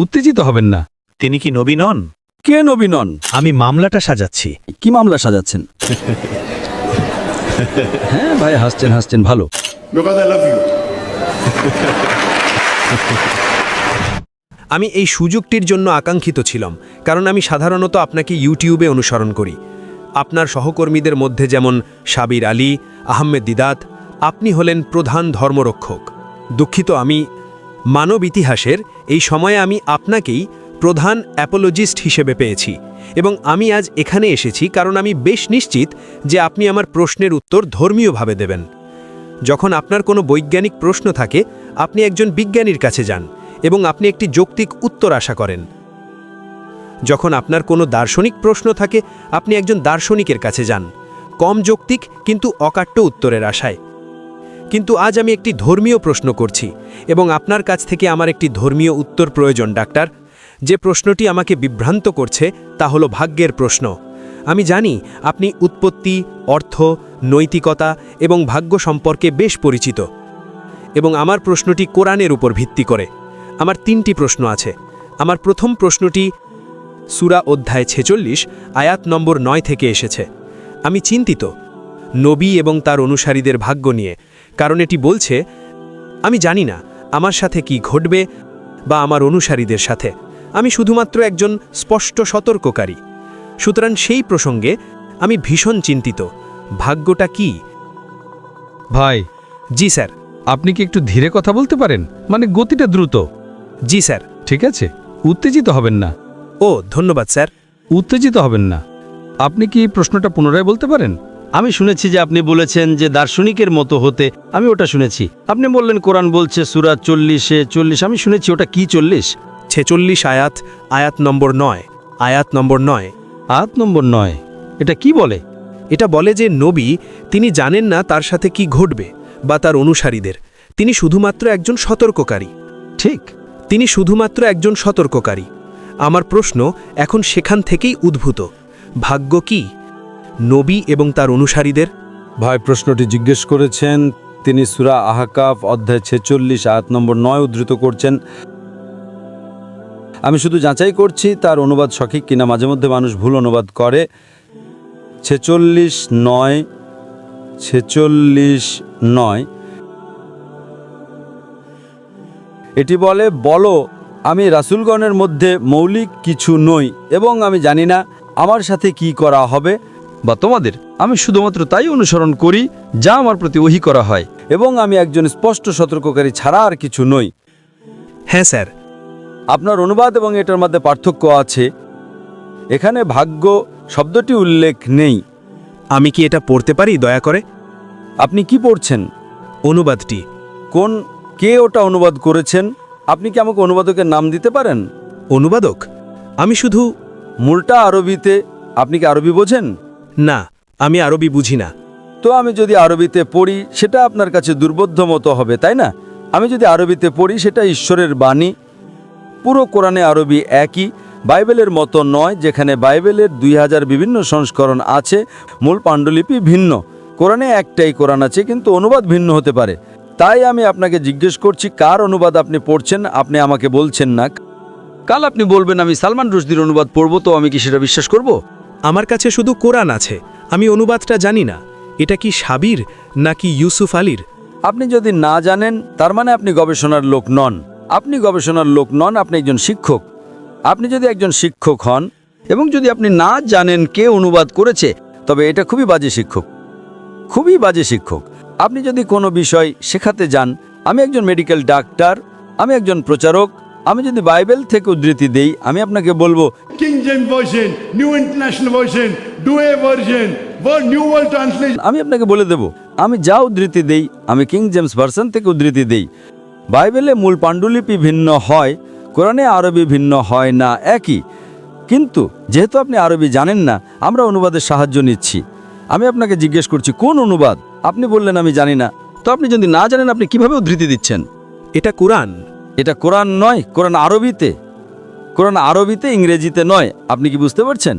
উত্তেজিত হবেন না। তিনি কি নবী নন? কে নবী নন? আমি মামলাটা সাজাচ্ছি। কি মামলা সাজাচ্ছেন? হ্যাঁ ভাই, হাসছেন হাসছেন, ভালো। Because I love you. আমি এই সুযোগটির জন্য আকাঙ্ক্ষিত ছিলাম, কারণ আমি সাধারণত আপনাকে ইউটিউবে অনুসরণ করি। আপনার সহকর্মীদের মধ্যে যেমন সাবির আলী, আহমেদ দিদাত, আপনি হলেন প্রধান ধর্মরক্ষক। দুঃখিত, আমি মানব ইতিহাসের এই সময়ে আমি আপনাকেই প্রধান অ্যাপোলজিস্ট হিসেবে পেয়েছি, এবং আমি আজ এখানে এসেছি কারণ আমি বেশ নিশ্চিত যে আপনি আমার প্রশ্নের উত্তর ধর্মীয়ভাবে দেবেন। যখন আপনার কোনো বৈজ্ঞানিক প্রশ্ন থাকে, আপনি একজন বিজ্ঞানীর কাছে যান এবং আপনি একটি যৌক্তিক উত্তর আশা করেন। যখন আপনার কোনো দার্শনিক প্রশ্ন থাকে, আপনি একজন দার্শনিকের কাছে যান, কম যৌক্তিক কিন্তু অকাট্য উত্তরের আশায়। কিন্তু আজ আমি একটি ধর্মীয় প্রশ্ন করছি, এবং আপনার কাছ থেকে আমার একটি ধর্মীয় উত্তর প্রয়োজন, ডাক্তার। যে প্রশ্নটি আমাকে বিভ্রান্ত করছে তা হলো ভাগ্যের প্রশ্ন। আমি জানি আপনি উৎপত্তি, অর্থ, নৈতিকতা এবং ভাগ্য সম্পর্কে বেশ পরিচিত, এবং আমার প্রশ্নটি কোরআনের উপর ভিত্তি করে। আমার 3টি প্রশ্ন আছে। আমার প্রথম প্রশ্নটি সূরা অধ্যায় 46 আয়াত নম্বর 9 থেকে এসেছে। আমি চিন্তিত নবী এবং তার অনুসারীদের ভাগ্য নিয়ে, কারণ এটি বলছে, আমি জানি না আমার সাথে কি ঘটবে বা আমার অনুসারীদের সাথে। আমি শুধুমাত্র একজন স্পষ্ট সতর্ককারী। সুতরাং সেই প্রসঙ্গে আমি ভীষণ চিন্তিত। ভাগ্যটা কি? ভাই, জি স্যার। আপনি কি একটু ধীরে কথা বলতে পারেন? মানে গতিটা দ্রুত। জি স্যার। ঠিক আছে, উত্তেজিত হবেন না। ও ধন্যবাদ স্যার। উত্তেজিত হবেন না। আপনি কি প্রশ্নটা পুনরায় বলতে পারেন? আমি শুনেছি যে আপনি বলেছেন যে দার্শনিকের মতো হতে। আমি ওটা শুনেছি। আপনি বললেন কোরআন বলছে সূরা 40 আমি শুনেছি, ওটা কি 40? 46 আয়াত নম্বর 9। আয়াত নম্বর 9। আয়াত নম্বর 9 এটা কি বলে? এটা বলে যে নবী, তিনি জানেন না তার সাথে কি ঘটবে বা তার অনুসারীদের। তিনি শুধুমাত্র একজন সতর্ককারী। ঠিক, তিনি শুধুমাত্র একজন সতর্ককারী। আমার প্রশ্ন এখন সেখান থেকেই উদ্ভূত। ভাগ্য কি? নবী এবং তার অনুসারীদের? ভাই প্রশ্নটি জিজ্ঞেস করেছেন, তিনি সূরা আহকাফ অধ্যায় 46 আয়াত নম্বর 9 উদ্ধৃত করছেন। আমি শুধু যাচাই করছি তার অনুবাদ সঠিক কিনা। মাঝে মধ্যে মানুষ ভুল অনুবাদ করে। 46:9 এটি বলে, বলো আমি রাসূলগণের মধ্যে মৌলিক কিছু নই, এবং আমি জানি না আমার সাথে কি করা হবে বা তোমাদের। আমি শুধুমাত্র তাই অনুসরণ করি যা আমার প্রতি ওহী করা হয়, এবং আমি একজন স্পষ্ট সতর্ককারী ছাড়া আর কিছু নই। হ্যাঁ স্যার। আপনার অনুবাদ এবং এটার মধ্যে পার্থক্য আছে। এখানে ভাগ্য শব্দটি উল্লেখ নেই। আমি কি এটা পড়তে পারি দয়া করে? আপনি কি পড়ছেন? অনুবাদটি। কে ওটা অনুবাদ করেছেন? আপনি কি আমাকে অনুবাদকের নাম দিতে পারেন? অনুবাদক? আমি শুধু মূলটা আরবিতে। আপনি কি আরবি বোঝেন? না, আমি আরবি বুঝি না। তো আমি যদি আরবিতে পড়ি সেটা আপনার কাছে দুর্বোধ্য মতো হবে, তাই না? আমি যদি আরবিতে পড়ি সেটা ঈশ্বরের বাণী। পুরো কোরআনে আরবি একই, বাইবেলের মতো নয় যেখানে বাইবেলের 2000 বিভিন্ন সংস্করণ আছে, মূল পাণ্ডুলিপি ভিন্ন। কোরআনে একটাই কোরআন আছে, কিন্তু অনুবাদ ভিন্ন হতে পারে। তাই আমি আপনাকে জিজ্ঞেস করছি কার অনুবাদ আপনি পড়ছেন। আপনি আমাকে বলছেন না। কাল আপনি বলবেন আমি সালমান রুশদির অনুবাদ পড়ব, তো আমি কি সেটা বিশ্বাস করব? আমার কাছে শুধু কোরআন আছে, আমি অনুবাদটা জানি না। এটা কি সাবির নাকি ইউসুফ আলীর? আপনি যদি না জানেন তার মানে আপনি গবেষণার লোক নন। আপনি গবেষণার লোক নন, আপনি একজন শিক্ষক। আপনি যদি একজন শিক্ষক হন এবং যদি আপনি না জানেন কে অনুবাদ করেছে, তবে এটা খুবই বাজে শিক্ষক, খুবই বাজে শিক্ষক। আপনি যদি কোনো বিষয় শেখাতে যান, আমি একজন মেডিকেল ডাক্তার, আমি একজন প্রচারক, আমি যদি বাইবেল থেকে উদ্ধৃতি দেই, আমি আপনাকে বলবো King James Version, New International Version, Douay Version, New World Translation. আমি আপনাকে বলে দেব আমি যা উদ্ধৃতি দেই আমি কিং জেমস ভার্সন থেকে উদ্ধৃতি দেই। বাইবেলে মূল পাণ্ডুলিপি ভিন্ন হয়, কোরআনে আরবি ভিন্ন হয় না, একই। কিন্তু যেহেতু আপনি আরবি জানেন না, আমরা অনুবাদের সাহায্য নিচ্ছি। আমি আপনাকে জিজ্ঞেস করছি কোন অনুবাদ? আপনি বললেন আমি জানি না। তো আপনি যদি না জানেন আপনি কিভাবে উদ্ধৃতি দিচ্ছেন? এটা কোরআন। এটা কোরআন নয়, কোরআন আরবিতে। কোরআন আরবিতে, ইংরেজিতে নয়। আপনি কি বুঝতে পারছেন?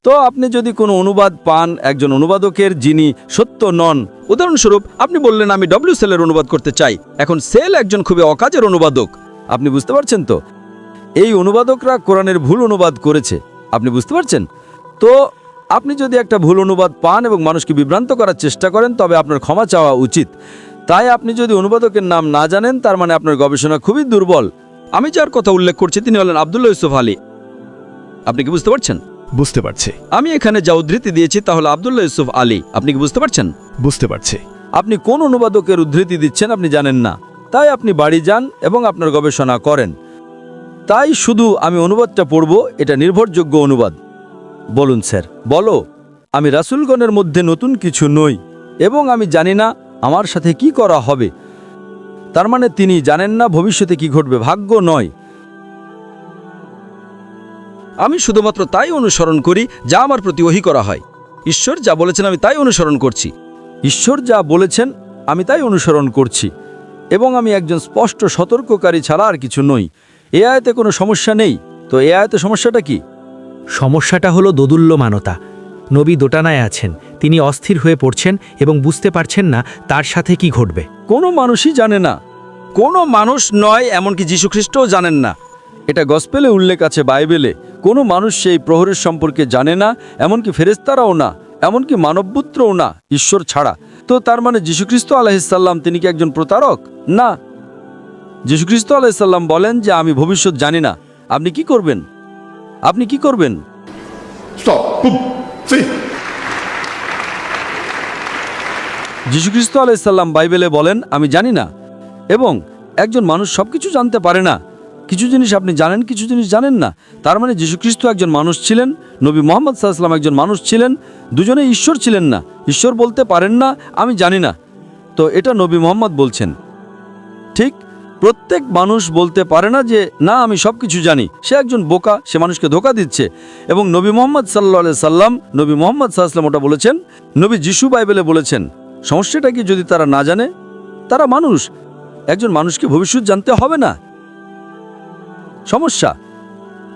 তো আপনি যদি কোনো অনুবাদ পান একজন অনুবাদকের যিনি সত্য নন, উদাহরণস্বরূপ আপনি বললেন আমি ডব্লিউ সেলের অনুবাদ করতে চাই। এখন সেল একজন খুবই অকাজের অনুবাদক। আপনি বুঝতে পারছেন তো? এই অনুবাদকরা কোরআনের ভুল অনুবাদ করেছে। আপনি বুঝতে পারছেন? তো আপনি যদি একটা ভুল অনুবাদ পান এবং মানুষকে বিভ্রান্ত করার চেষ্টা করেন, তবে আপনার ক্ষমা চাওয়া উচিত। তাই আপনি যদি অনুবাদকের নাম না জানেন, তার মানে আপনার গবেষণা খুবই দুর্বল। আমি যার কথা উল্লেখ করছি তিনি হলেন আব্দুল্লাহ ইউসুফ আলী। আপনি কি বুঝতে পারছেন? বুঝতে পারছি, আমি এখানে যা উদ্ধৃতি দিয়েছি তা হলো আব্দুল্লাহ ইউসুফ আলী। আপনি কি বুঝতে পারছেন? বুঝতে পারছি। আপনি কোন অনুবাদকের উদ্ধৃতি দিচ্ছেন আপনি জানেন না। তাই আপনি বাড়ি যান এবং আপনার গবেষণা করেন। তাই শুধু আমি অনুবাদটা পড়ব, এটা নির্ভরযোগ্য অনুবাদ। বলুন স্যার। বলো, আমি রাসূলগণের মধ্যে নতুন কিছু নই এবং আমি জানি না আমার সাথে কি করা হবে। তার মানে তিনি জানেন না ভবিষ্যতে কি ঘটবে, ভাগ্য নয়। আমি শুধুমাত্র তাই অনুসরণ করি যা আমার প্রতি ওহী করা হয়। ঈশ্বর যা বলেছেন আমি তাই অনুসরণ করছি। ঈশ্বর যা বলেছেন আমি তাই অনুসরণ করছি এবং আমি একজন স্পষ্ট সতর্ককারী ছাড়া আর কিছু নই। এ আয়াতে কোনো সমস্যা নেই। তো এ আয়াতে সমস্যাটা কি? সমস্যাটা হলো দোদুল্যমানতা। নবী দোটানায় আছেন, তিনি অস্থির হয়ে পড়ছেন এবং বুঝতে পারছেন না তার সাথে কি ঘটবে। কোনো মানুষই জানে না। কোনো মানুষ নয়, এমনকি যীশুখ্রিস্টও জানেন না। এটা গসপেলে উল্লেখ আছে, বাইবেলে। কোনো মানুষ সেই প্রহরের সম্পর্কে জানে না, এমনকি ফেরেশতারাও না, এমনকি মানবপুত্রও না, ঈশ্বর ছাড়া। তো তার মানে যীশুখ্রিস্ট আলাইহিসসালাম তিনি কি একজন প্রতারক? না। যীশুখ্রিস্ট আলাইহিসসালাম বলেন যে আমি ভবিষ্যৎ জানি না। আপনি কি করবেন? আপনি কি করবেন? Stop. Boom. See? যীশুখ্রিস্ট আলাইহিসসালাম বাইবেলে বলেন আমি জানি না। এবং একজন মানুষ সবকিছু জানতে পারে না। কিছু জিনিস আপনি জানেন, কিছু জিনিস জানেন না। তার মানে যীশুখ্রিস্ট একজন মানুষ ছিলেন, নবী মুহাম্মদ সাল্লাল্লাহু আলাইহি ওয়াসাল্লাম একজন মানুষ ছিলেন, দুজনেই ঈশ্বর ছিলেন না। ঈশ্বর বলতে পারেন না আমি জানি না। তো এটা নবী মুহাম্মদ বলছেন। ঠিক প্রত্যেক মানুষ বলতে পারে না যে না আমি সব কিছু জানি। সে একজন বোকা, সে মানুষকে ধোঁকা দিচ্ছে। এবং নবী মুহাম্মদ সাল্লাল্লাহু আলাইহি সাল্লাম, নবী মুহাম্মদ সাল্লাল্লাহু আলাইহি ওয়াসাল্লাম ওটা বলেছেন। নবী যিশু বাইবেলে বলেছেন। সমস্যাটা কি? যদি তারা না জানে, তারা মানুষ। একজন মানুষকে ভবিষ্যৎ জানতে হবে না। সমস্যা।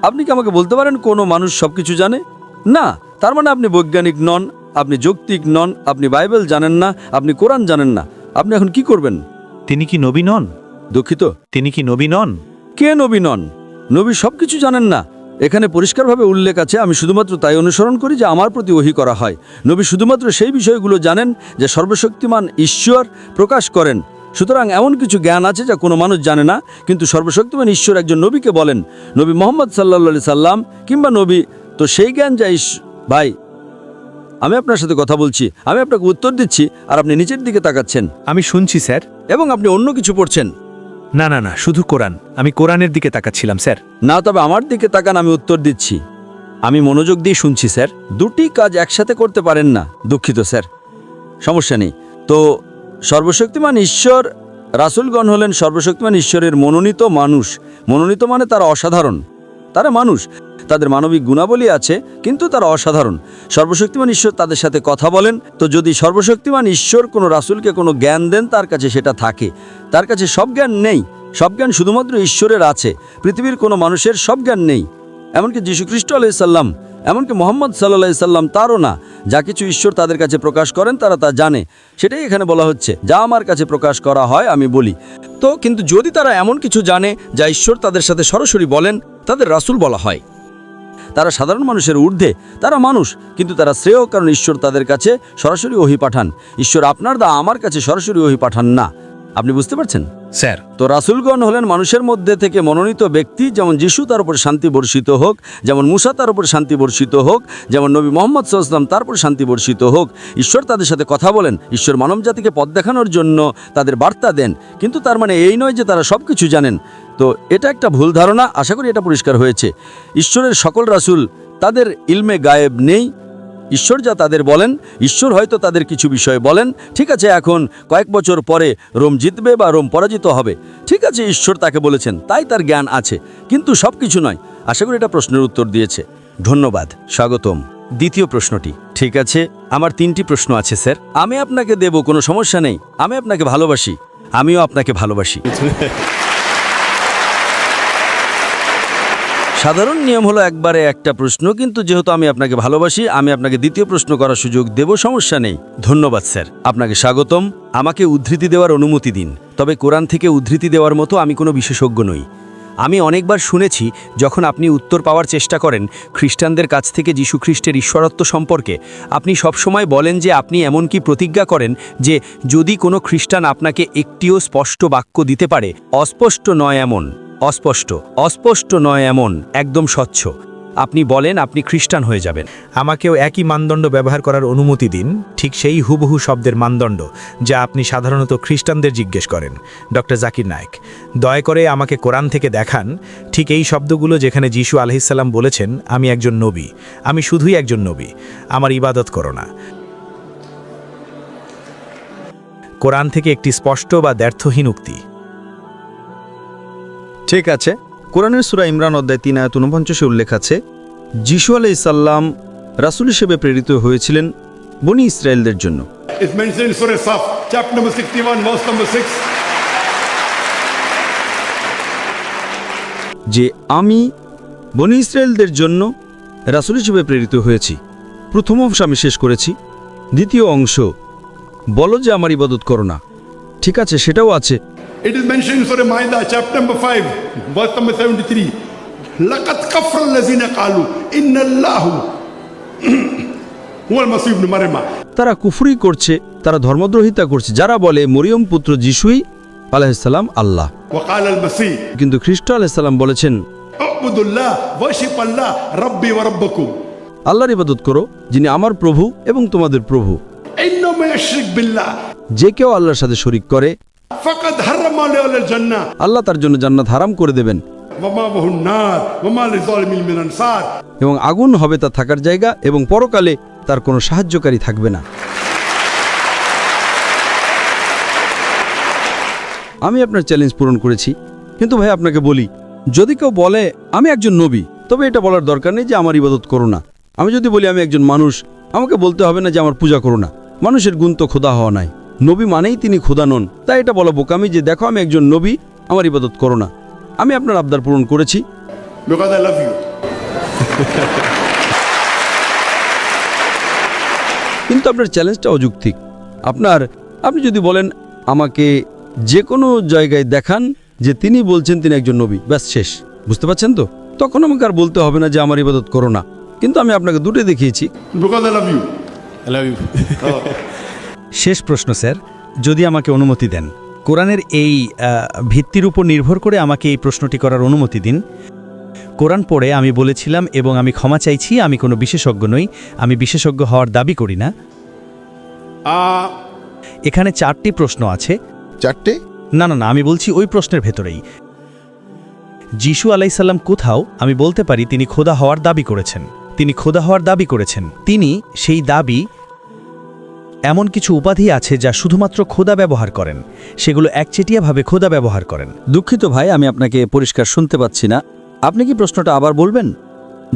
আপনি কি আমাকে বলতে পারেন কোনো মানুষ সব কিছু জানে? না। তার মানে আপনি বৈজ্ঞানিক নন, আপনি যৌক্তিক নন, আপনি বাইবেল জানেন না, আপনি কোরআন জানেন না। আপনি এখন কি করবেন? তিনি কি নবী নন? দুঃখিত, তিনি কি নবী নন? কে নবী নন? নবী সব কিছু জানেন না। এখানে পরিষ্কারভাবে উল্লেখ আছে আমি শুধুমাত্র তাই অনুসরণ করি যে আমার প্রতি ওহী করা হয়। নবী শুধুমাত্র সেই বিষয়গুলো জানেন যে সর্বশক্তিমান ঈশ্বর প্রকাশ করেন। সুতরাং এমন কিছু জ্ঞান আছে যা কোনো মানুষ জানে না, কিন্তু সর্বশক্তিমান ঈশ্বর একজন নবীকে বলেন, নবী মুহাম্মদ সাল্লাল্লাহু আলাইহি সাল্লাম কিংবা নবী। তো সেই জ্ঞান যা ভাই, আমি আপনার সাথে কথা বলছি, আমি আপনাকে উত্তর দিচ্ছি আর আপনি নিচের দিকে তাকাচ্ছেন আমি শুনছি স্যার। এবং আপনি অন্য কিছু পড়ছেন। না না না, শুধু কোরআন। আমি কোরআনের দিকে তাকাচ্ছিলাম স্যার। না, তবে আমার দিকে তাকান, আমি উত্তর দিচ্ছি। আমি মনোযোগ দিয়ে শুনছি স্যার। দুটি কাজ একসাথে করতে পারেন না। দুঃখিত স্যার, সমস্যা নেই। তো সর্বশক্তিমান ঈশ্বর, রাসূলগণ হলেন সর্বশক্তিমান ঈশ্বরের মনোনীত মানুষ। মনোনীত মানে তারা অসাধারণ, তারা মানুষ, তাদের মানবিক গুণাবলী আছে, কিন্তু তারা অসাধারণ। সর্বশক্তিমান ঈশ্বর তাদের সাথে কথা বলেন। তো যদি সর্বশক্তিমান ঈশ্বর কোনো রাসূলকে কোনো জ্ঞান দেন, তার কাছে সেটা থাকে। তার কাছে সব জ্ঞান নেই। সব জ্ঞান শুধুমাত্র ঈশ্বরের আছে। পৃথিবীর কোনো মানুষের সব জ্ঞান নেই, এমনকি যীশুখ্রিস্ট আলাইহিস সালাম, এমনকি মুহাম্মদ সাল্লাল্লাহু আলাইহি সাল্লাম তারও না। যা কিছু ঈশ্বর তাদের কাছে প্রকাশ করেন তারা তা জানে। সেটাই এখানে বলা হচ্ছে, যা আমার কাছে প্রকাশ করা হয় আমি বলি। তো কিন্তু যদি তারা এমন কিছু জানে যা ঈশ্বর তাদের সাথে সরাসরি বলেন, তাদের রাসূল বলা হয়। তারা সাধারণ মানুষের ঊর্ধ্বে। তারা মানুষ, কিন্তু তারা শ্রেয়, কারণ ঈশ্বর তাদের কাছে সরাসরি ওহী পাঠান। ঈশ্বর আপনার আমার কাছে সরাসরি ওহী পাঠান না। আপনি বুঝতে পারছেন স্যার? তো রাসূলগণ হলেন মানুষের মধ্যে থেকে মনোনীত ব্যক্তি। যেমন যিশু, তার উপর শান্তি বর্ষিত হোক। যেমন মুসা, তার উপর শান্তি বর্ষিত হোক। যেমন নবী মুহাম্মদ সাল্লাল্লাহু আলাইহি ওয়াসাল্লাম, তার উপর শান্তি বর্ষিত হোক। ঈশ্বর তাদের সাথে কথা বলেন। ঈশ্বর মানব জাতিকে পথ দেখানোর জন্য তাদের বার্তা দেন। কিন্তু তার মানে এই নয় যে তারা সব কিছু জানেন। তো এটা একটা ভুল ধারণা। আশা করি এটা পরিষ্কার হয়েছে। ঈশ্বরের সকল রাসূল তাদের ইলমে গায়েব নেই। ঈশ্বর যা তাদের বলেন, ঈশ্বর হয়তো তাদের কিছু বিষয় বলেন। ঠিক আছে, এখন কয়েক বছর পরে রোম জিতবে বা রোম পরাজিত হবে। ঠিক আছে, ঈশ্বর তাকে বলেছেন, তাই তার জ্ঞান আছে, কিন্তু সব কিছু নয়। আশা করি এটা প্রশ্নের উত্তর দিয়েছে। ধন্যবাদ, স্বাগতম। দ্বিতীয় প্রশ্নটি। ঠিক আছে, আমার 3টি প্রশ্ন আছে স্যার। আমি আপনাকে দেব, কোনো সমস্যা নেই। আমি আপনাকে ভালোবাসি, আমিও আপনাকে ভালোবাসি। সাধারণ নিয়ম হলো একবারে একটা প্রশ্ন, কিন্তু যেহেতু আমি আপনাকে ভালোবাসি, আমি আপনাকে দ্বিতীয় প্রশ্ন করার সুযোগ দেব। সমস্যা নেই। ধন্যবাদ স্যার, আপনাকে স্বাগতম। আমাকে উদ্ধৃতি দেওয়ার অনুমতি দিন। তবে কোরআন থেকে উদ্ধৃতি দেওয়ার মতো আমি কোনো বিশেষজ্ঞ নই। আমি অনেকবার শুনেছি যখন আপনি উত্তর পাওয়ার চেষ্টা করেন খ্রিস্টানদের কাছ থেকে যীশু খ্রিস্টের ঈশ্বরত্ব সম্পর্কে, আপনি সবসময় বলেন যে আপনি এমনকি প্রতিজ্ঞা করেন যে যদি কোনো খ্রিস্টান আপনাকে একটিও স্পষ্ট বাক্য দিতে পারে, অস্পষ্ট নয় এমন, অস্পষ্ট নয় এমন, একদম স্বচ্ছ, আপনি বলেন আপনি খ্রিস্টান হয়ে যাবেন। আমাকেও একই মানদণ্ড ব্যবহার করার অনুমতি দিন, ঠিক সেই হুবহু শব্দের মানদণ্ড যা আপনি সাধারণত খ্রিস্টানদের জিজ্ঞেস করেন। ডক্টর জাকির নায়েক, দয়া করে আমাকে কোরআন থেকে দেখান ঠিক এই শব্দগুলো যেখানে যীশু আলাইহিসসালাম বলেছেন আমি একজন নবী, আমি শুধুই একজন নবী, আমার ইবাদত করো না। কোরআন থেকে একটি স্পষ্ট বা দ্ব্যর্থহীন উক্তি। ঠিক আছে, কোরআনের সূরা ইমরান অধ্যায় 3 আয়াত 49 উল্লেখ আছে, যিশু আলাইহিসসালাম রাসূল হিসেবে প্রেরিত হয়েছিলেন বনি ইসরায়েলদের জন্য। It's mentioned in Surah Saf, chapter number 61, verse number 6. যে আমি বনি ইসরায়েলদের জন্য রাসূল হিসেবে প্রেরিত হয়েছি। প্রথম অংশ আমি শেষ করেছি, দ্বিতীয় অংশ বলো যে আমার ইবাদত করো না। ঠিক আছে, সেটাও আছে। It is mentioned in Surah Ma'idah, chapter number 5, verse number 73. لَقَدْ كَفَرَ الَّذِينَ قَالُوا إِنَّ اللَّهُ هُوَ الْمَسِيحُ ابْنُ مَرْيَمَ. তারা কুফরি করছে, তারা ধর্মদ্রোহিতা করছে, যারা বলে মরিয়ম পুত্র যিশুই আলাইহিসসালাম আল্লাহ। وقال المسيح কিন্তু খ্রিস্ট আলাইহিসসালাম বলেছেন اعبدوا الله worship الله ربي وربكم. আল্লাহর ইবাদত করো যিনি আমার প্রভু এবং তোমাদের প্রভু। إنه من يشرك بالله যে কেউ আল্লাহর সাথে শরীক করে فقد حرم عليه الجنة আল্লাহ তার জন্য জান্নাত হারাম করে দেবেন ومأواه النار وما للظالمين من أنصار. এবং আগুন হবে তার থাকার জায়গা এবং পরকালে তার কোনো সাহায্যকারী থাকবে না। আমি আপনার চ্যালেঞ্জ পূরণ করেছি, কিন্তু ভাই আপনাকে বলি, যদি কেউ বলে আমি একজন নবী, তবে এটা বলার দরকার নেই যে আমার ইবাদত করো না। আমি যদি বলি আমি একজন মানুষ, আমাকে বলতে হবে না যে আমার পূজা করো না। মানুষের গুণ তো খোদা হওয়া নাই, নবী মানেই তিনি খোদা নন। তাই এটা বলা বোকামি যে দেখো আমি একজন নবী, আমার ইবাদত করো না। আমি আপনার আবদার পূরণ করেছি। Because I love you. কিন্তু আপনার চ্যালেঞ্জটা অযৌক্তিক। আপনি যদি বলেন আমাকে যে কোনো জায়গায় দেখান যে তিনি বলছেন তিনি একজন নবী, ব্যাস শেষ। বুঝতে পারছেন তো? তখন আমাকে আর বলতে হবে না যে আমার ইবাদত করো না। কিন্তু আমি আপনাকে দুটো দেখিয়েছি। Because I love you. শেষ প্রশ্ন স্যার, যদি আমাকে অনুমতি দেন, কোরআনের এই ভিত্তির উপর নির্ভর করে আমাকে এই প্রশ্নটি করার অনুমতি দিন। কোরআন পড়ে আমি বলেছিলাম এবং আমি ক্ষমা চাইছি, আমি কোনো বিশেষজ্ঞ নই, আমি বিশেষজ্ঞ হওয়ার দাবি করি না। এখানে 4টি প্রশ্ন আছে। 4টে? না, আমি বলছি ওই প্রশ্নের ভেতরেই। যিশু আলাইসাল্লাম কোথাও আমি বলতে পারি তিনি খোদা হওয়ার দাবি করেছেন, তিনি সেই দাবি, এমন কিছু উপাধি আছে যা শুধুমাত্র খোদা ব্যবহার করেন, সেগুলো একচেটিয়াভাবে খোদা ব্যবহার করেন। দুঃখিত ভাই, আমি আপনাকে পরিষ্কার শুনতে পাচ্ছি না। আপনি কি প্রশ্নটা আবার বলবেন?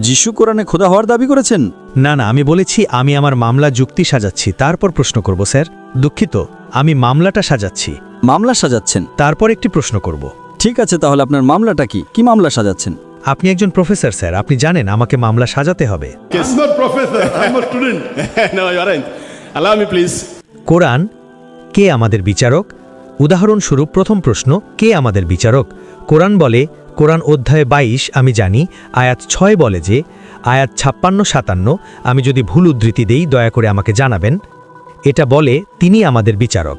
যিশু কোরআনে খোদা হওয়ার দাবি করেছেন? না, আমি বলেছি আমি আমার মামলা যুক্তি সাজাচ্ছি, তারপর প্রশ্ন করব স্যার। দুঃখিত, আমি মামলাটা সাজাচ্ছি। মামলা সাজাচ্ছেন? তারপর একটি প্রশ্ন করব। ঠিক আছে, তাহলে আপনার মামলাটা কি মামলা সাজাচ্ছেন? আপনি একজন প্রফেসর স্যার, আপনি জানেন আমাকে মামলা সাজাতে হবে। I'm not professor, I'm a student. No, you aren't. Allow me, please. কোরআন কে আমাদের বিচারক? উদাহরণস্বরূপ প্রথম প্রশ্ন, কে আমাদের বিচারক? কোরআন বলে, কোরআন অধ্যায় 22 আমি জানি, আয়াত 6 বলে যে, আয়াত 56-57 আমি যদি ভুল উদ্ধৃতি দেই দয়া করে আমাকে জানাবেন। এটা বলে তিনি আমাদের বিচারক।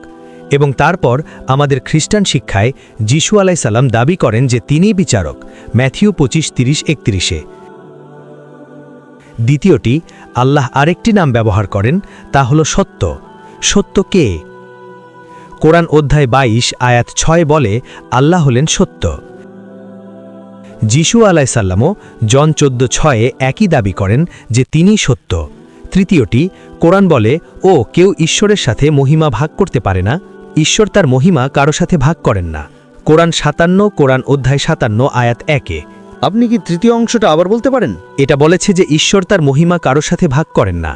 এবং তারপর আমাদের খ্রিস্টান শিক্ষায় যিশু আলাইসাল্লাম দাবি করেন যে তিনি বিচারক, ম্যাথিউ 25:30-31। দ্বিতীয়টি, আল্লাহ আরেকটি নাম ব্যবহার করেন, তা হল সত্য। সত্য কে? কোরআন অধ্যায় 22 আয়াত 6 বলে আল্লাহ হলেন সত্য। যিশু আলাইসাল্লামও জন 14:6 একই দাবি করেন যে তিনি সত্য। তৃতীয়টি, কোরআন বলে কেউ ঈশ্বরের সাথে মহিমা ভাগ করতে পারে না, ঈশ্বর তার মহিমা কারো সাথে ভাগ করেন না। কোরআন 57, কোরআন অধ্যায় 57 আয়াত 1। আপনি কি তৃতীয় অংশটা আবার বলতে পারেন? এটা বলেছে যে ঈশ্বর তার মহিমা কারো সাথে ভাগ করেন না।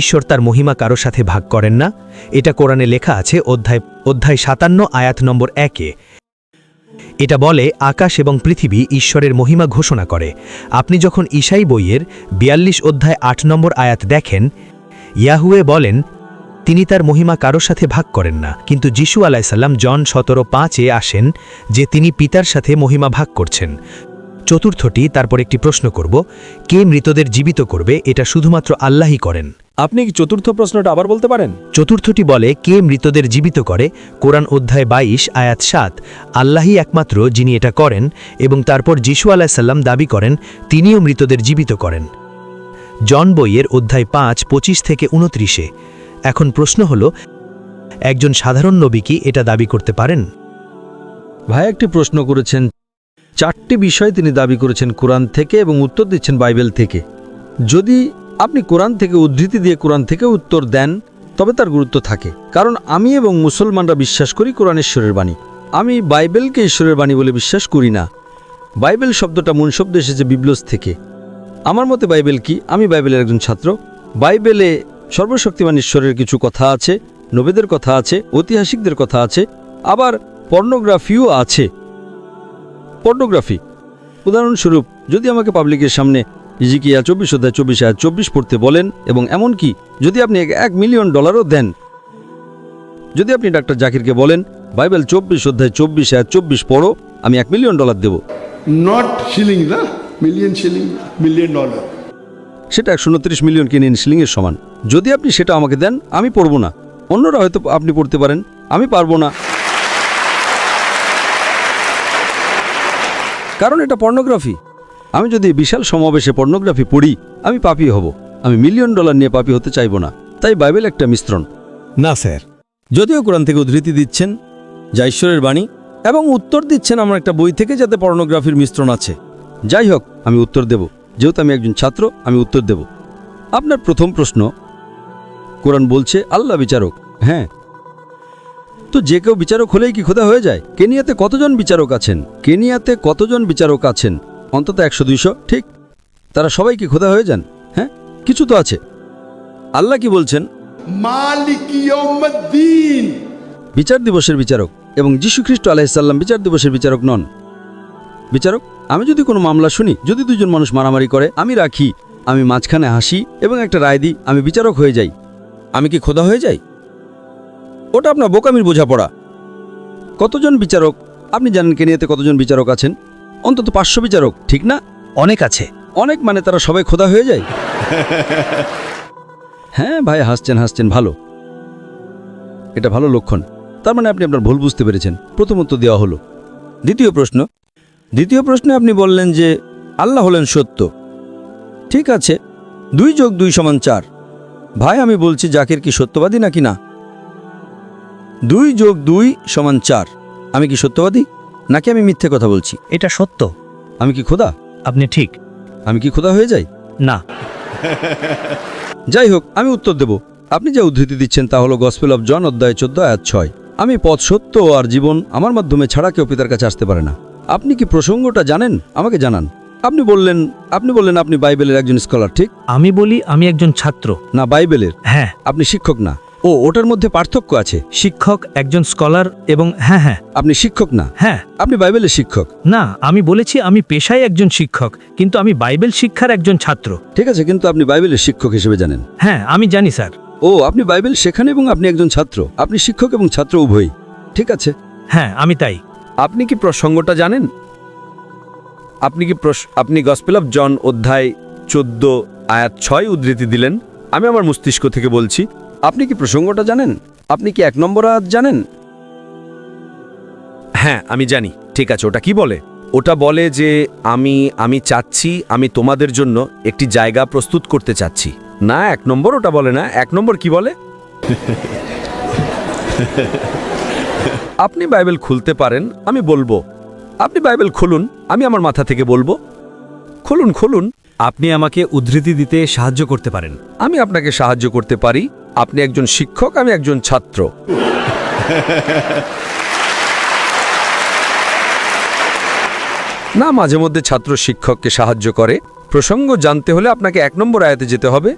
ঈশ্বর তার মহিমা কারো সাথে ভাগ করেন না, এটা কোরআনে লেখা আছে অধ্যায় 57 আয়াত নম্বর 1। এটা বলে আকাশ এবং পৃথিবী ঈশ্বরের মহিমা ঘোষণা করে। আপনি যখন ঈশাই বইয়ের 42 অধ্যায় 8 নম্বর আয়াত দেখেন, ইয়াহুয়ে বলেন, তিনি তার মহিমা কারোর সাথে ভাগ করেন না, কিন্তু যিশু আলাইসাল্লাম জন 17:5-এ আসেন যে তিনি পিতার সাথে মহিমা ভাগ করছেন। চতুর্থটি, তারপর একটি প্রশ্ন করব, কে মৃতদের জীবিত করবে? এটা শুধুমাত্র আল্লাহই করেন। আপনি কি চতুর্থ প্রশ্নটা আবার বলতে পারেন? চতুর্থটি বলে, কে মৃতদের জীবিত করে? কোরআন অধ্যায় 22 আয়াত 7, আল্লাহই একমাত্র যিনি এটা করেন, এবং তারপর যিশু আলাইসাল্লাম দাবি করেন তিনিও মৃতদের জীবিত করেন। জন বইয়ের অধ্যায় 5 25 থেকে 29-এ। এখন প্রশ্ন হলো, একজন সাধারণ নবী কি এটা দাবি করতে পারেন? ভাই একটি প্রশ্ন করেছেন, 4টি বিষয় তিনি দাবি করেছেন কোরআন থেকে এবং উত্তর দিচ্ছেন বাইবেল থেকে। যদি আপনি কোরআন থেকে উদ্ধৃতি দিয়ে কোরআন থেকে উত্তর দেন তবে তার গুরুত্ব থাকে, কারণ আমি এবং মুসলমানরা বিশ্বাস করি কোরআন ঈশ্বরের বাণী। আমি বাইবেলকে ঈশ্বরের বাণী বলে বিশ্বাস করি না। বাইবেল শব্দটা মূল শব্দ এসেছে বিবলস থেকে। আমার মতে বাইবেল কি? আমি বাইবেলের একজন ছাত্র। বাইবেলে সর্বশক্তিমান ঈশ্বরের কিছু কথা আছে, নবীদের কথা আছে, ঐতিহাসিকদের কথা আছে, আবার পর্নোগ্রাফিও আছে। পর্নোগ্রাফি উদাহরণস্বরূপ, যদি আমাকে পাবলিকের সামনে ইজিকিয়া 24 অধ্যায় 24 আয়াত 24 পড়তে বলেন, এবং এমনকি যদি আপনি $1 মিলিয়ন দেন, যদি আপনি ডাক্তার জাকিরকে বলেন বাইবেল 24 অধ্যায় 24 আয়াত 24 পড়ো, আমি $1 মিলিয়ন দেব, Not shilling, na? Million shilling, $1 million. সেটা 129 মিলিয়ন কেনিয়ান শিলিংয়ের সমান। যদি আপনি সেটা আমাকে দেন, আমি পড়ব না। অন্যরা হয়তো আপনি পড়তে পারেন, আমি পারবো না, কারণ এটা পর্নোগ্রাফি। আমি যদি বিশাল সমাবেশে পর্নোগ্রাফি পড়ি, আমি পাপী হব। আমি $1 মিলিয়ন নিয়ে পাপী হতে চাইব না। তাই বাইবেল একটা মিশ্রণ। না স্যার, যদিও কোরআন থেকে উদ্ধৃতি দিচ্ছেন যা ঈশ্বরের বাণী, এবং উত্তর দিচ্ছেন আমার একটা বই থেকে যাতে পর্নোগ্রাফির মিশ্রণ আছে। যাই হোক, আমি উত্তর দেব, যেহেতু আমি একজন ছাত্র, আমি উত্তর দেব। আপনার প্রথম প্রশ্ন, কোরআন বলছে আল্লাহ বিচারক। হ্যাঁ, তো যে কেউ বিচারক হলেই কি খোদা হয়ে যায়? কেনিয়াতে কতজন বিচারক আছেন? কেনিয়াতে কতজন বিচারক আছেন? অন্তত 100-200, ঠিক? তারা সবাই কি খোদা হয়ে যান? হ্যাঁ, কিছু তো আছে। আল্লাহ কি বলছেন? মালিক ইয়াউমিদ্দিন। বিচার দিবসের বিচারক, এবং যীশু খ্রিস্ট আলাইহিসসালাম বিচার দিবসের বিচারক নন। বিচারক, আমি যদি কোনো মামলা শুনি, যদি দুজন মানুষ মারামারি করে, আমি রাখি, আমি মাঝখানে হাসি এবং একটা রায় দিই, আমি বিচারক হয়ে যাই। আমি কি খোদা হয়ে যাই? ওটা আপনার বোকামির বোঝাপড়া। কতজন বিচারক? আপনি জানেন কেনিয়াতে কতজন বিচারক আছেন? অন্তত 500 বিচারক, ঠিক না? অনেক আছে। অনেক মানে তারা সবাই খোদা হয়ে যায়? হ্যাঁ ভাই, হাসছেন, ভালো, এটা ভালো লক্ষণ। তার মানে আপনি আপনার ভুল বুঝতে পেরেছেন। প্রথম উত্তর দেওয়া হলো। দ্বিতীয় প্রশ্নে আপনি বললেন যে আল্লাহ হলেন সত্য। ঠিক আছে, 2 + 2 = 4। ভাই, আমি বলছি জাকির কি সত্যবাদী নাকি না? 2 + 2 = 4। আমি কি সত্যবাদী নাকি আমি মিথ্যে কথা বলছি? এটা সত্য। আমি কি খোদা? আপনি ঠিক। আমি কি খোদা হয়ে যাই? না। যাই হোক, আমি উত্তর দেব। আপনি যে উদ্ধৃতি দিচ্ছেন তা হলো গসপেল অফ জন অধ্যায় 14 আয়াত 6। আমি পথ, সত্য আর জীবন, আমার মাধ্যমে ছাড়া কেউ পিতার কাছে আসতে পারে না। আপনি কি প্রসঙ্গটা জানেন? আমাকে জানান। আপনি বললেন আপনি বাইবেলের একজন স্কলার, ঠিক? আমি বলি আমি একজন ছাত্র। না, বাইবেলের। হ্যাঁ। আপনি শিক্ষক না। ও, ওটার মধ্যে পার্থক্য আছে। শিক্ষক, একজন স্কলার, এবং হ্যাঁ। আপনি শিক্ষক না। হ্যাঁ। আপনি বাইবেলের শিক্ষক না, আমি বলেছি আমি পেশায় একজন শিক্ষক, কিন্তু আমি বাইবেল শিক্ষার একজন ছাত্র। ঠিক আছে, কিন্তু আপনি বাইবেলের শিক্ষক হিসেবে জানেন। হ্যাঁ, আমি জানি স্যার। ও, আপনি বাইবেল শেখান এবং আপনি একজন ছাত্র। আপনি শিক্ষক এবং ছাত্র উভয়ই, ঠিক আছে? হ্যাঁ, আমি তাই। আপনি কি প্রসঙ্গটা জানেন? আপনি গসপেল অফ জন অধ্যায় 14 আয়াত 6 উদ্ধৃতি দিলেন। আমি আমার মস্তিষ্ক থেকে বলছি। আপনি কি প্রসঙ্গটা জানেন? আপনি কি 1 নম্বর আয়াত জানেন? হ্যাঁ, আমি জানি। ঠিক আছে, ওটা কি বলে? ওটা বলে যে আমি চাচ্ছি, আমি তোমাদের জন্য একটি জায়গা প্রস্তুত করতে চাচ্ছি। না, 1 নম্বর ওটা বলে না। 1 নম্বর কি বলে? আপনি বাইবেল খুলতে পারেন, আমি বলবো। আপনি বাইবেল খুলুন, আমি আমার মাথা থেকে বলবো। খুলুন। আপনি আমাকে উদ্ধৃতি দিতে সাহায্য করতে পারেন। আমি আপনাকে সাহায্য করতে পারি। আপনি একজন শিক্ষক, আমি একজন ছাত্র। না, মাঝে মধ্যে ছাত্র শিক্ষককে সাহায্য করে। প্রসঙ্গ জানতে হলে আপনাকে 1 নম্বর আয়াতে যেতে হবে।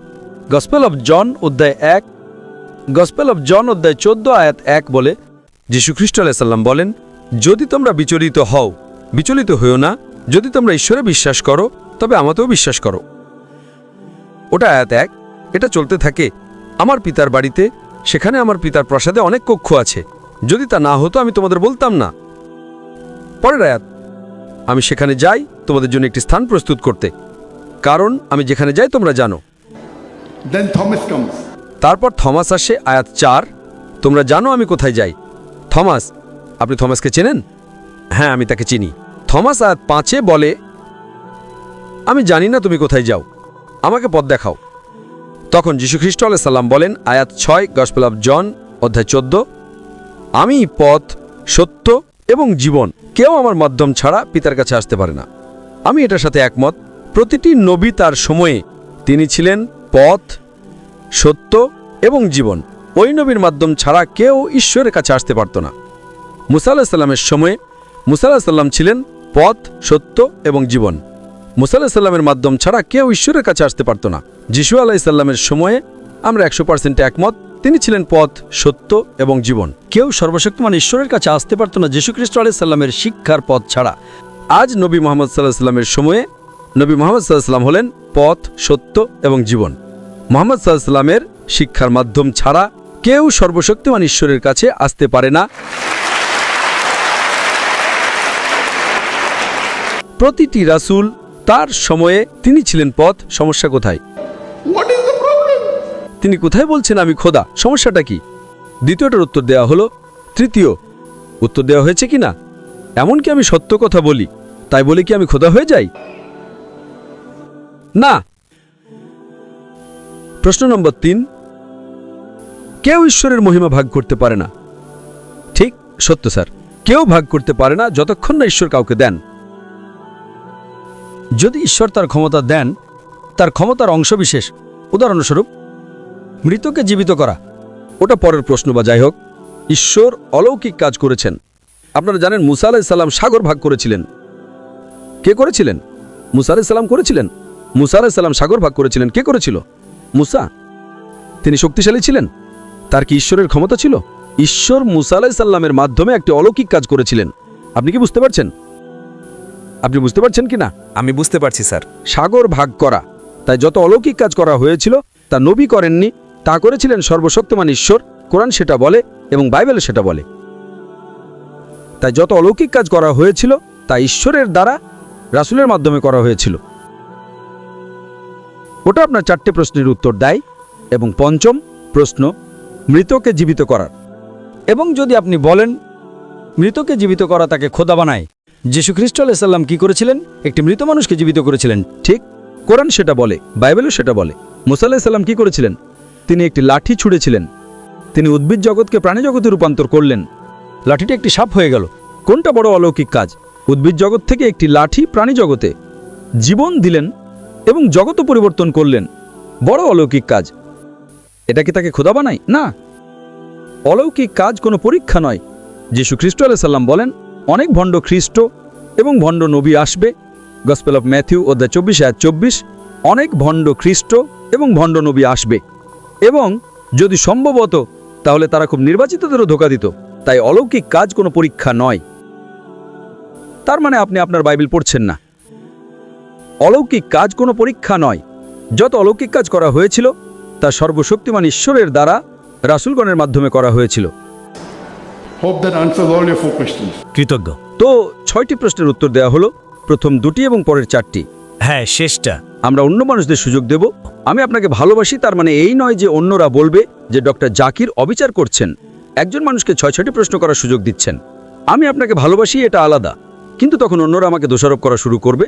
গসপেল অফ জন অধ্যায় 14 আয়াত 1 বলে, যীশু খ্রিস্ট আলাইহিস সালাম বলেন, যদি তোমরা বিচলিত হও, বিচলিত হইও না। যদি তোমরা ঈশ্বরে বিশ্বাস করো, তবে আমাতেও বিশ্বাস করো। ওটা আয়াত 1। এটা চলতে থাকে। আমার পিতার বাড়িতে সেখানে আমার পিতার প্রাসাদে অনেক কক্ষ আছে। যদি তা না হতো আমি তোমাদের বলতাম না। পরের আয়াত, আমি সেখানে যাই তোমাদের জন্য একটি স্থান প্রস্তুত করতে, কারণ আমি যেখানে যাই তোমরা জানো। Then Thomas comes. তারপর থমাস আসে, আয়াত 4, তোমরা জানো আমি কোথায় যাই। থমাস, আপনি থমাসকে চেনেন? হ্যাঁ, আমি তাকে চিনি। থমাস আয়াত 5 বলে, আমি জানি না তুমি কোথায় যাও, আমাকে পথ দেখাও। তখন যীশুখ্রিস্ট আলাইহিস সালাম বলেন, আয়াত 6, গসপেল অফ জন অধ্যায় 14, আমি পথ, সত্য এবং জীবন, কেউ আমার মাধ্যম ছাড়া পিতার কাছে আসতে পারে না। আমি এটার সাথে একমত। প্রতিটি নবী তার সময়ে তিনি ছিলেন পথ, সত্য এবং জীবন। ওই নবীর মাধ্যম ছাড়া কেউ ঈশ্বরের কাছে আসতে পারত না। মুসা আলাইহিস সালামের সময়ে মুসা আলাইহিস সালাম ছিলেন পথ, সত্য এবং জীবন। মুসা আলাইহিস সালামের মাধ্যম ছাড়া কেউ ঈশ্বরের কাছে আসতে পারত না। যিশু আলাইহিস সালামের সময়ে আমরা 100% একমত, তিনি ছিলেন পথ, সত্য এবং জীবন। কেউ সর্বশক্তিমান ঈশ্বরের কাছে আসতে পারত না যীশুখ্রিস্ট আলাইহিস সাল্লামের শিক্ষার পথ ছাড়া। আজ নবী মুহাম্মদ সাল্লাল্লাহু আলাইহি সাল্লামের সময়ে নবী মুহাম্মদ সাল্লাল্লাহু আলাইহি সাল্লাম হলেন পথ, সত্য এবং জীবন। মুহাম্মদ সাল্লাল্লাহু আলাইহি সাল্লামের শিক্ষার মাধ্যম ছাড়া কেউ সর্বশক্তিমান ঈশ্বরের কাছে আসতে পারে না। প্রতিটি রাসূল তার সময়ে তিনি ছিলেন পথ। সমস্যা কোথায়? What is the problem? তিনি কোথায় বলছেন আমি খোদা? সমস্যাটা কি? দ্বিতীয়টার উত্তর দেওয়া হলো। তৃতীয় উত্তর দেওয়া হয়েছে কি না? এমনকি আমি সত্য কথা বলি, তাই বলে কি আমি খোদা হয়ে যাই? না। প্রশ্ন নম্বর 3, কেউ ঈশ্বরের মহিমা ভাগ করতে পারে না। ঠিক, সত্য স্যার, কেউ ভাগ করতে পারে না যতক্ষণ না ঈশ্বর কাউকে দেন। যদি ঈশ্বর তার ক্ষমতা দেন, তার ক্ষমতার অংশবিশেষ, উদাহরণস্বরূপ মৃতকে জীবিত করা, ওটা পরের প্রশ্ন বা যাই হোক, ঈশ্বর অলৌকিক কাজ করেছেন। আপনারা জানেন মুসা আলাইহিস সালাম সাগর ভাগ করেছিলেন। কে করেছিলেন? মুসা আলাইহিস সালাম করেছিলেন। মুসা আলাইহিস সালাম সাগর ভাগ করেছিলেন। কে করেছিল? মুসা। তিনি শক্তিশালী ছিলেন। তার কি ঈশ্বরের ক্ষমতা ছিল? ঈশ্বর মুসা আলাইহিস সালামের মাধ্যমে একটি অলৌকিক কাজ করেছিলেন। আপনি কি বুঝতে পারছেন? আপনি বুঝতে পারছেন কি না? আমি বুঝতে পারছি স্যার। সাগর ভাগ করা। তাই যত অলৌকিক কাজ করা হয়েছিল তা নবী করেননি, তা করেছিলেন সর্বশক্তিমান ঈশ্বর। কোরআন সেটা বলে এবং বাইবেল সেটা বলে। তাই যত অলৌকিক কাজ করা হয়েছিল তা ঈশ্বরের দ্বারা রাসূলের মাধ্যমে করা হয়েছিল। ওটা আপনার 4টে প্রশ্নের উত্তর দেয়। এবং পঞ্চম প্রশ্ন, মৃতকে জীবিত করার। এবং যদি আপনি বলেন মৃতকে জীবিত করা তাকে খোদা বানায়, যীশুখ্রিস্ট আলাইহিস সাল্লাম কি করেছিলেন? একটি মৃত মানুষকে জীবিত করেছিলেন। ঠিক, কোরআন সেটা বলে, বাইবেলও সেটা বলে। মুসা আলাইহিস সালাম কি করেছিলেন? তিনি একটি লাঠি ছুঁড়েছিলেন। তিনি উদ্ভিদ জগৎকে প্রাণী জগতে রূপান্তর করলেন। লাঠিটি একটি সাপ হয়ে গেল। কোনটা বড় অলৌকিক কাজ? উদ্ভিদ জগৎ থেকে একটি লাঠি প্রাণী জগতে জীবন দিলেন এবং জগৎও পরিবর্তন করলেন। বড় অলৌকিক কাজ। এটা কি তাকে খোদা বানায়? না। অলৌকিক কাজ কোনো পরীক্ষা নয়। যীশু খ্রিস্ট আলাইহিস সালাম বলেন, অনেক ভণ্ড খ্রিস্ট এবং ভণ্ড নবী আসবে। গসপেল অফ ম্যাথিউ অধ্যায় 24 আয়াত 24, অনেক ভণ্ড খ্রিস্ট এবং ভণ্ড নবী আসবে, এবং যদি সম্ভব হতো তাহলে তারা খুব নির্বাচিতদেরও ধোঁকা দিত। তাই অলৌকিক কাজ কোনো পরীক্ষা নয়। তার মানে আপনি আপনার বাইবেল পড়ছেন না। অলৌকিক কাজ কোনো পরীক্ষা নয়। যত অলৌকিক কাজ করা হয়েছিল তা সর্বশক্তিমান ঈশ্বরের দ্বারা রাসূলগণের মাধ্যমে করা হয়েছিল। Hope that answers all your 4 questions. কৃতজ্ঞ। তো 6টি প্রশ্নের উত্তর দেওয়া হলো, প্রথম 2টি এবং পরের 4টি। হ্যাঁ, শেষটা। আমরা অন্য মানুষদের সুযোগ দেব। আমি আপনাকে ভালোবাসি তার মানে এই নয় যে অন্যরা বলবে যে ডক্টর জাকির অবিচার করছেন। একজন মানুষকে 6টি প্রশ্ন করার সুযোগ দিচ্ছেন। আমি আপনাকে ভালোবাসি, এটা আলাদা, কিন্তু তখন অন্যরা আমাকে দোষারোপ করা শুরু করবে